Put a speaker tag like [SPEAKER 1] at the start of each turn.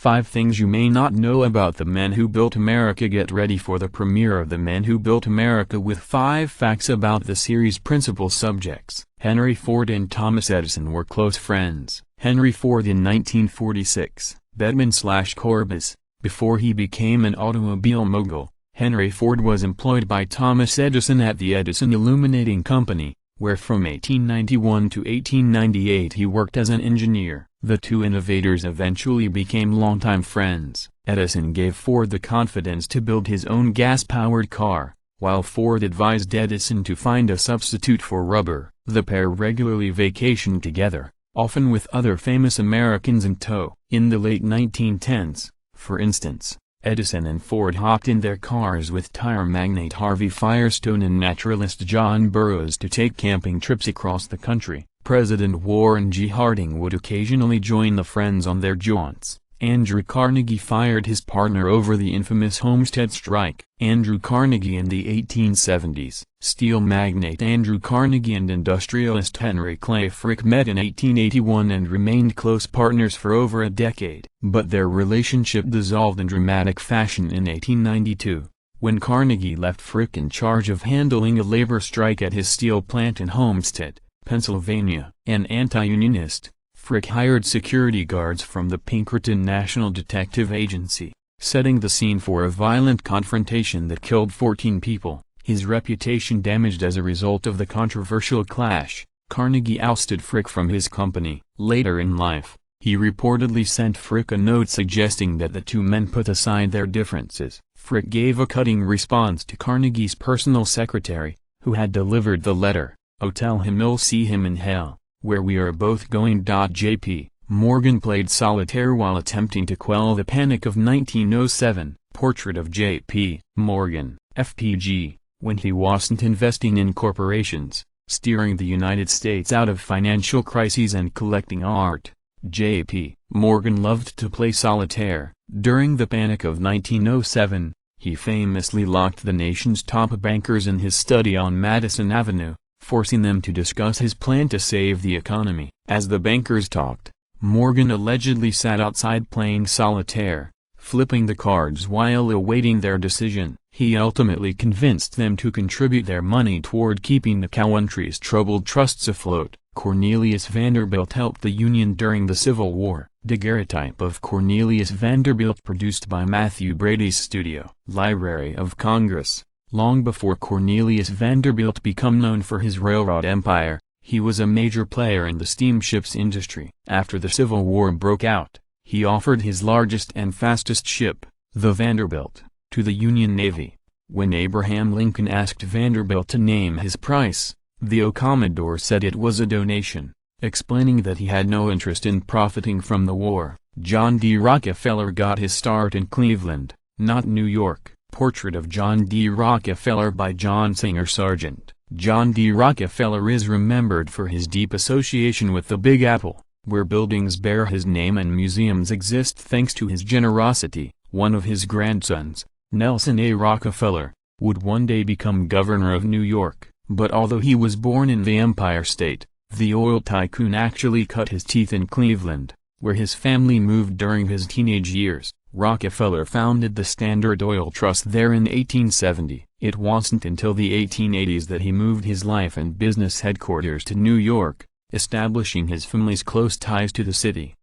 [SPEAKER 1] 5 Things You May Not Know About the Men Who Built America. Get ready for the premiere of The Men Who Built America with 5 facts about the series' principal subjects. Henry Ford and Thomas Edison were close friends. Henry Ford in 1946, Bedman/Corbis. Before he became an automobile mogul, Henry Ford was employed by Thomas Edison at the Edison Illuminating Company, where from 1891 to 1898 he worked as an engineer. The two innovators eventually became longtime friends. Edison gave Ford the confidence to build his own gas-powered car, while Ford advised Edison to find a substitute for rubber. The pair regularly vacationed together, often with other famous Americans in tow. In the late 1910s, for instance, Edison and Ford hopped in their cars with tire magnate Harvey Firestone and naturalist John Burroughs to take camping trips across the country. President Warren G. Harding would occasionally join the friends on their jaunts. Andrew Carnegie fired his partner over the infamous Homestead strike. Andrew Carnegie in the 1870s. Steel magnate Andrew Carnegie and industrialist Henry Clay Frick met in 1881 and remained close partners for over a decade. But their relationship dissolved in dramatic fashion in 1892, when Carnegie left Frick in charge of handling a labor strike at his steel plant in Homestead, Pennsylvania. An anti-unionist, Frick hired security guards from the Pinkerton National Detective Agency, setting the scene for a violent confrontation that killed 14 people. His reputation damaged as a result of the controversial clash, Carnegie ousted Frick from his company. Later in life, he reportedly sent Frick a note suggesting that the two men put aside their differences. Frick gave a cutting response to Carnegie's personal secretary, who had delivered the letter. "Oh, tell him you'll see him in hell, where we are both going." J.P. Morgan played solitaire while attempting to quell the Panic of 1907. Portrait of J.P. Morgan, FPG, when he wasn't investing in corporations, steering the United States out of financial crises and collecting art. J.P. Morgan loved to play solitaire. During the Panic of 1907, he famously locked the nation's top bankers in his study on Madison Avenue, forcing them to discuss his plan to save the economy. As the bankers talked, Morgan allegedly sat outside playing solitaire, flipping the cards while awaiting their decision. He ultimately convinced them to contribute their money toward keeping the country's troubled trusts afloat. Cornelius Vanderbilt helped the Union during the Civil War. Daguerreotype of Cornelius Vanderbilt produced by Matthew Brady's studio. Library of Congress. Long before Cornelius Vanderbilt became known for his railroad empire, he was a major player in the steamships industry. After the Civil War broke out, he offered his largest and fastest ship, the Vanderbilt, to the Union Navy. When Abraham Lincoln asked Vanderbilt to name his price, the Commodore said it was a donation, explaining that he had no interest in profiting from the war. John D. Rockefeller got his start in Cleveland, not New York. Portrait of John D. Rockefeller by John Singer Sargent. John D. Rockefeller is remembered for his deep association with the Big Apple, where buildings bear his name and museums exist thanks to his generosity. One of his grandsons, Nelson A. Rockefeller, would one day become governor of New York, but although he was born in the Empire State, the oil tycoon actually cut his teeth in Cleveland, where his family moved during his teenage years. Rockefeller founded the Standard Oil Trust there in 1870. It wasn't until the 1880s that he moved his life and business headquarters to New York, establishing his family's close ties to the city.